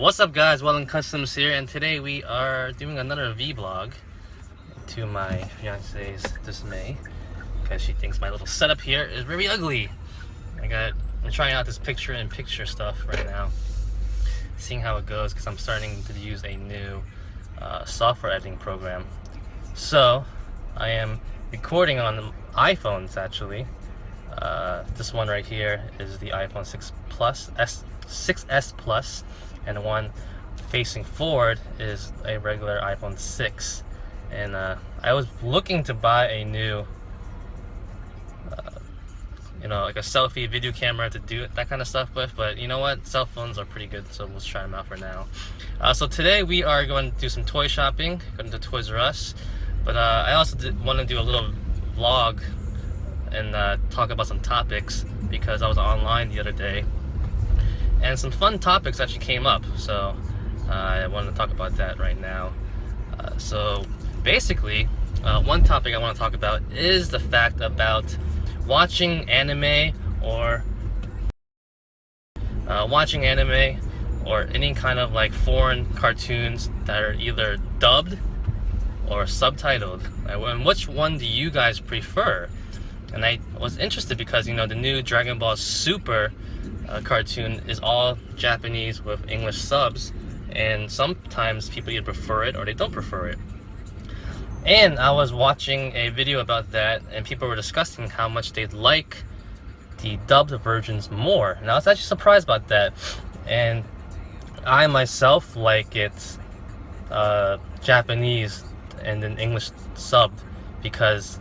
What's up, guys? Well Customs here, and today we are doing another vlog, to my fiance's dismay, because she thinks my little setup here is very ugly. I'm trying out this picture-in-picture stuff right now, seeing how it goes, because I'm starting to use a new software editing program. So I am recording on the iPhones actually. This one right here is the iPhone 6 Plus, 6S Plus, and the one facing forward is a regular iPhone 6. And I was looking to buy a new like a selfie video camera to do that kind of stuff with, but you know what, cell phones are pretty good, so let's try them out for now. So today we are going to do some toy shopping, going to ToysRus, but I also want to do a little vlog and talk about some topics, because I was online the other day and some fun topics actually came up, so I wanted to talk about that right now. So basically, one topic I want to talk about is the fact about watching anime or any kind of like foreign cartoons that are either dubbed or subtitled, and which one do you guys prefer? And I was interested because the new Dragon Ball Super cartoon is all Japanese with English subs, and sometimes people either prefer it or they don't prefer it. And I was watching a video about that, and people were discussing how much they like the dubbed versions more. And I was actually surprised about that. And I myself like it Japanese and then English subbed, because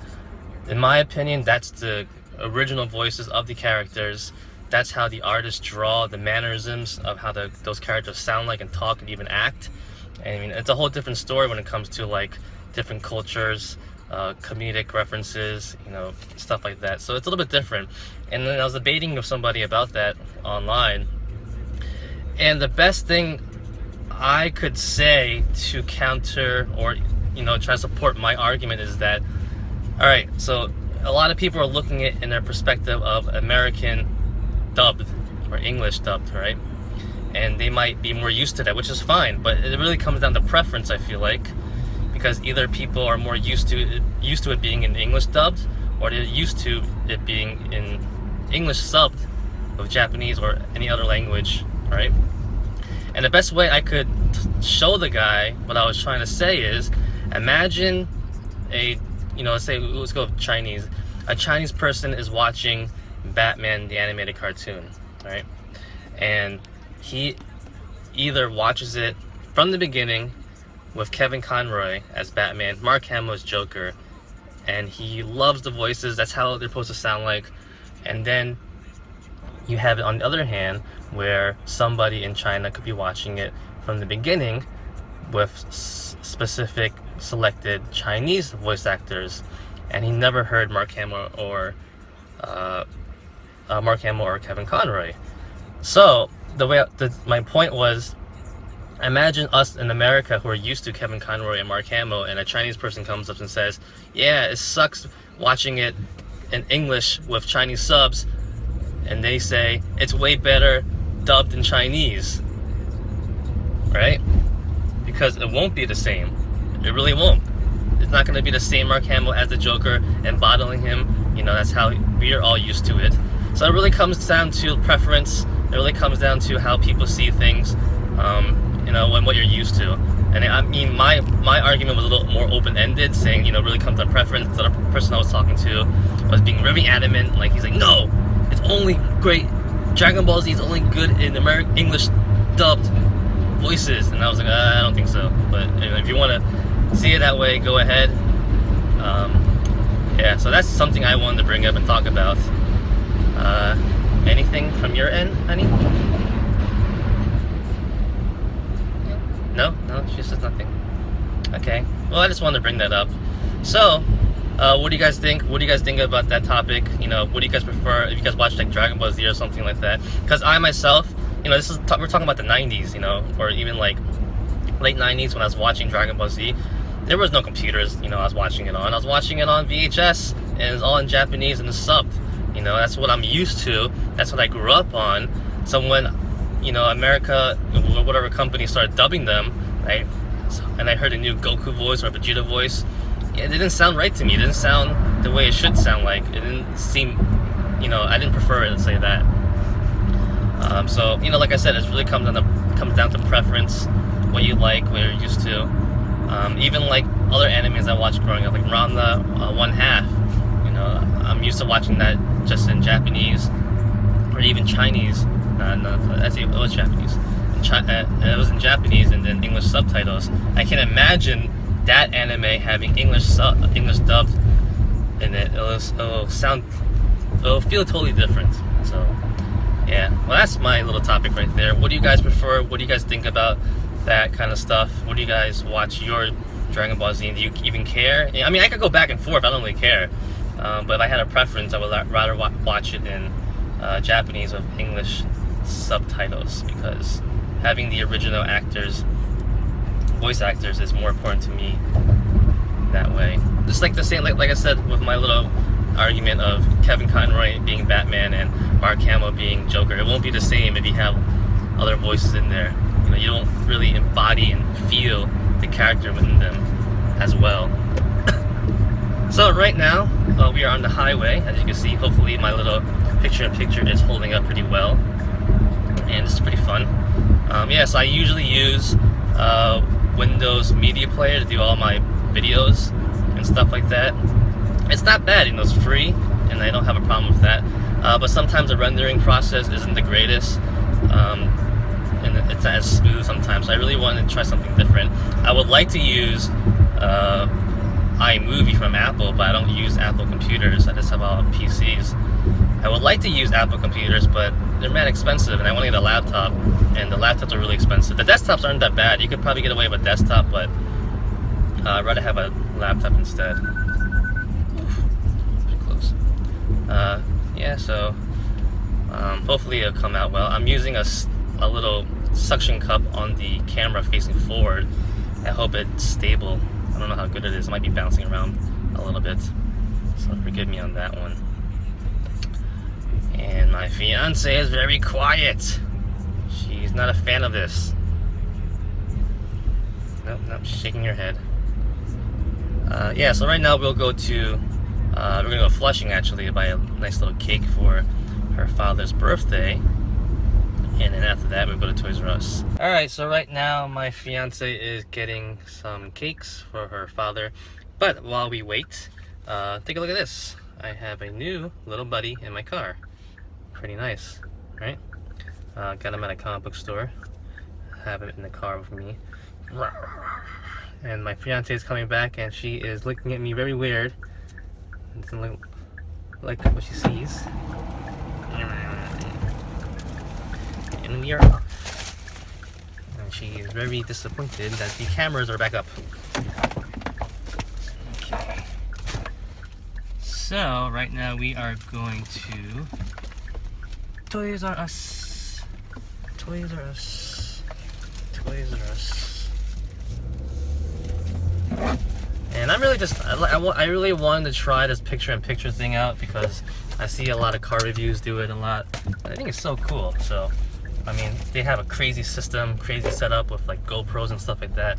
in my opinion that's the original voices of the characters. That's how the artists draw the mannerisms of how those characters sound like and talk and even act. I mean, it's a whole different story when it comes to like different cultures, comedic references, stuff like that. So it's a little bit different. And then I was debating with somebody about that online, and the best thing I could say to counter or try to support my argument is that, all right, so a lot of people are looking at it in their perspective of American dubbed or English dubbed, right? And they might be more used to that, which is fine, but it really comes down to preference, I feel like, because either people are more used to it being in English dubbed, or they're used to it being in English subbed with Japanese or any other language, right? And the best way I could show the guy what I was trying to say is, imagine let's go with Chinese. A Chinese person is watching Batman the animated cartoon, right? And he either watches it from the beginning with Kevin Conroy as Batman, Mark Hamill as Joker, and he loves the voices, that's how they're supposed to sound like. And then you have it on the other hand where somebody in China could be watching it from the beginning with specific selected Chinese voice actors, and he never heard Mark Hamill or Kevin Conroy. So my point was, imagine us in America who are used to Kevin Conroy and Mark Hamill, and a Chinese person comes up and says, yeah, it sucks watching it in English with Chinese subs, and they say it's way better dubbed in Chinese, right? Because it won't be the same. It really won't. It's not going to be the same Mark Hamill as the Joker and bottling him. That's how we are all used to it. So it really comes down to preference. It really comes down to how people see things, and what you're used to. And I mean, my argument was a little more open-ended, saying, really comes to preference. The other person I was talking to was being very adamant. Like, he's like, no, it's only great. Dragon Ball Z is only good in English dubbed voices. And I was like, I don't think so. But if you want to see it that way, go ahead. Yeah, so that's something I wanted to bring up and talk about. Anything from your end, honey? No, she says nothing. Okay, well, I just wanted to bring that up. So, what do you guys think? What do you guys think about that topic? What do you guys prefer? If you guys watch like Dragon Ball Z or something like that? Because I myself, we're talking about the 90s, or even like late 90s when I was watching Dragon Ball Z. There was no computers, I was watching it on. I was watching it on VHS, and it's all in Japanese and it's subbed. That's what I'm used to. That's what I grew up on. So when you know, America, whatever company started dubbing them, right? And I heard a new Goku voice or Vegeta voice. It didn't sound right to me. It didn't sound the way it should sound like. It didn't seem, you know, I didn't prefer it, let's say that. So, you know, like I said, it really comes down to preference, what you like, what you're used to. Even like other animes I watched growing up, like Ranma One Half. You know, I'm used to watching that just in Japanese or even Chinese. No, actually, it was Japanese. It was in Japanese and then English subtitles. I can imagine that anime having English dubbed in it. It'll feel totally different. So, yeah. Well, that's my little topic right there. What do you guys prefer? What do you guys think about that kind of stuff? What do you guys watch your Dragon Ball Z? Do you even care? I mean, I could go back and forth. I don't really care. But if I had a preference, I would rather watch it in Japanese with English subtitles, because having the original voice actors is more important to me that way. Just like the same, like I said with my little argument of Kevin Conroy being Batman and Mark Hamill being Joker. It won't be the same if you have other voices in there. You know, you don't really embody and feel the character within them as well. So right now, we are on the highway. As you can see, hopefully my little picture-in-picture is holding up pretty well. And it's pretty fun. Yeah, so I usually use Windows Media Player to do all my videos and stuff like that. It's not bad, you know, it's free, and I don't have a problem with that. But sometimes the rendering process isn't the greatest, and it's not as smooth sometimes. So I really wanted to try something different. I would like to use iMovie from Apple, but I don't use Apple computers. I just have all PCs. I would like to use Apple computers, but they're mad expensive, and I want to get a laptop, and the laptops are really expensive. The desktops aren't that bad. You could probably get away with a desktop, but I'd rather have a laptop instead. Pretty close. Yeah, so hopefully it'll come out well. I'm using a little suction cup on the camera facing forward. I hope it's stable. I don't know how good it is. It might be bouncing around a little bit, so forgive me on that one. And my fiance is very quiet. She's not a fan of this. Nope, she's shaking her head. Yeah, so right now we'll go to, we're gonna go Flushing actually to buy a nice little cake for her father's birthday. And then after that, we'll go to ToysRus. Alright, so right now my fiance is getting some cakes for her father. But while we wait, take a look at this. I have a new little buddy in my car. Pretty nice, right? Got him at a comic book store. Have it in the car with me. And my fiance is coming back, and she is looking at me very weird. It doesn't look like what she sees. And we are off. And she is very disappointed that the cameras are back up. Okay. So right now we are going to ToysRus. And I'm really just, I really wanted to try this picture-in-picture thing out because I see a lot of car reviews do it a lot. I think it's so cool. So, I mean, they have a crazy system, crazy setup with like GoPros and stuff like that.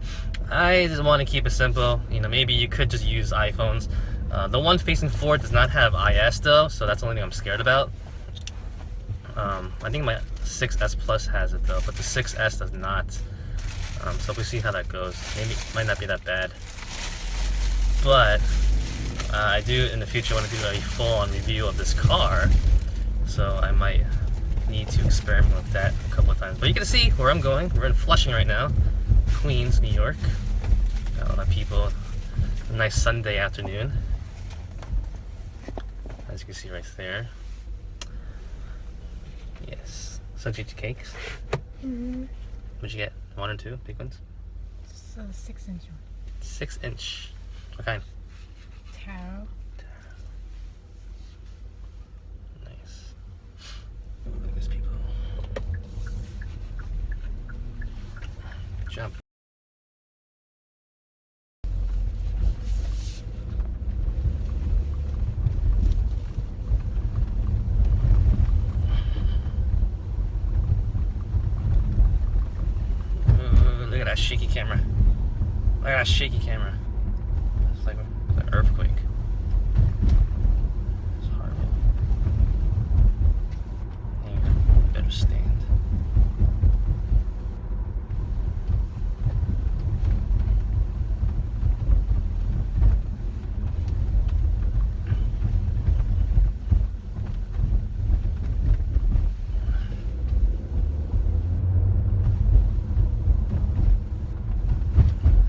I just want to keep it simple. You know, maybe you could just use iPhones. The one facing forward does not have IS though, so that's the only thing I'm scared about. I think my 6S Plus has it though, but the 6S does not. So we'll see how that goes. Maybe it might not be that bad. But I do in the future want to do a full-on review of this car, so I might need to experiment with that a couple of times. But you can see where I'm going. We're in Flushing right now, Queens, New York. Got a lot of people. A nice Sunday afternoon, as you can see right there. Yes. So did you get cakes? Mm-hmm. What'd you get? 1 or 2 big ones? Just a 6-inch one. 6-inch. What kind? Taro. Nice. Look at these people. Good job. that shaky camera. Look at that shaky camera. It's like an earthquake. It's horrible. You better stand.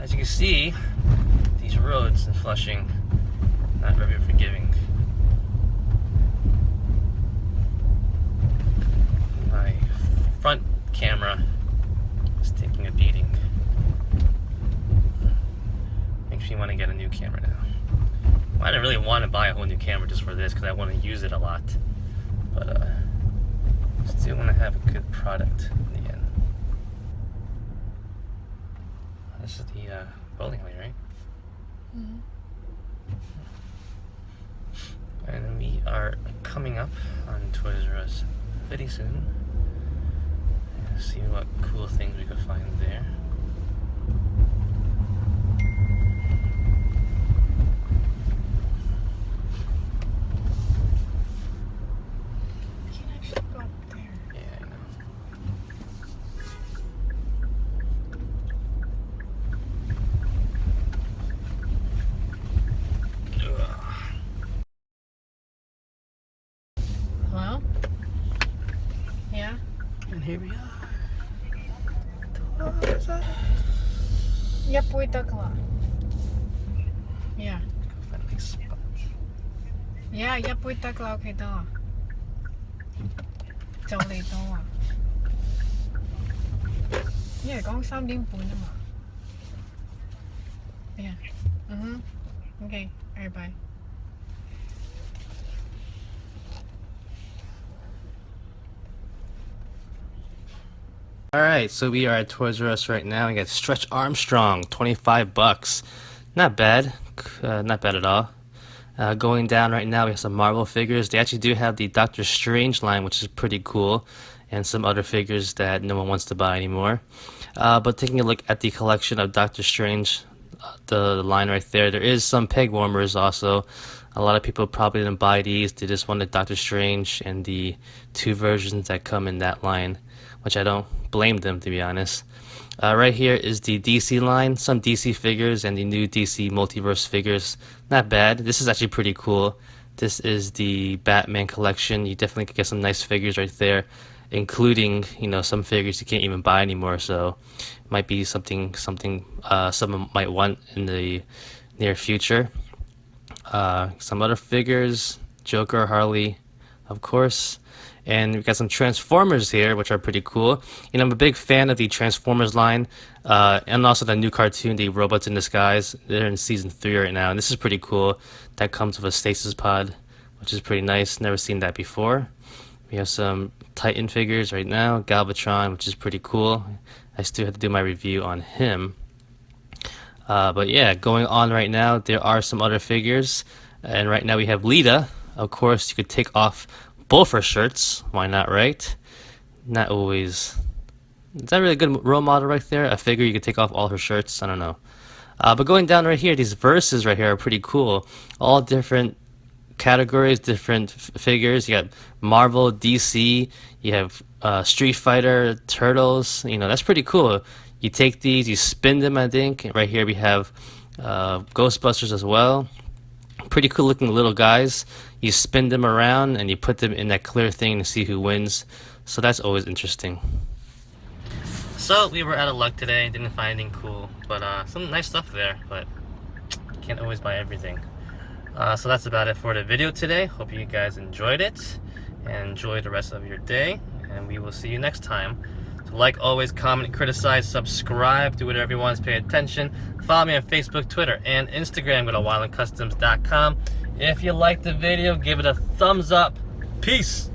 As you can see, these roads in Flushing, not very forgiving. My front camera is taking a beating. Makes me want to get a new camera now. Well, I didn't really want to buy a whole new camera just for this because I want to use it a lot. But still want to have a good product in the end. This is the bowling alley, right? Mm-hmm. And we are coming up on ToysRus pretty soon. And see what cool things we could find there. You can actually go up there. Yeah, I know. Hello? Yeah? And here we are. Я поитакла. Yeah. Find a nice spot. Yeah, я поитакла, окей, да. 就嚟到啊！因為講3點半啊嘛。Yeah. Okay. Alright, bye. Alright, so we are at Toys R Us right now. We got Stretch Armstrong, $25. Not bad. Not bad at all. Going down right now, we have some Marvel figures. They actually do have the Doctor Strange line, which is pretty cool, and some other figures that no one wants to buy anymore. But taking a look at the collection of Doctor Strange, the line right there, there is some peg warmers also. A lot of people probably didn't buy these. They just wanted Doctor Strange and the 2 versions that come in that line, which I don't blame them, to be honest. Right here is the DC line, some DC figures and the new DC Multiverse figures. Not bad. This is actually pretty cool. This is the Batman collection. You definitely could get some nice figures right there, including, you know, some figures you can't even buy anymore. So might be something someone might want in the near future. Some other figures, Joker, Harley, of course. And we've got some Transformers here, which are pretty cool. You know, I'm a big fan of the Transformers line, and also the new cartoon, the Robots in Disguise. They're in season 3 right now, and this is pretty cool. That comes with a stasis pod, which is pretty nice. Never seen that before. We have some Titan figures right now, Galvatron, which is pretty cool. I still have to do my review on him. But yeah, going on right now, there are some other figures. And right now we have Lita. Of course, you could take off both her shirts. Why not, right? Not always. Is that really a good role model right there? A figure you could take off all her shirts? I don't know. But going down right here, these verses right here are pretty cool. All different categories, different figures. You got Marvel, DC, you have Street Fighter, Turtles. You know, that's pretty cool. You take these, you spin them, I think. Right here we have Ghostbusters as well. Pretty cool looking little guys. You spin them around and you put them in that clear thing to see who wins. So that's always interesting. So we were out of luck today, didn't find anything cool, but some nice stuff there, but can't always buy everything. So that's about it for the video today. Hope you guys enjoyed it and enjoy the rest of your day, and we will see you next time. So like always, comment, criticize, subscribe, do whatever you want, pay attention. Follow me on Facebook, Twitter, and Instagram. Go to wildandcustoms.com. If you liked the video, give it a thumbs up. Peace.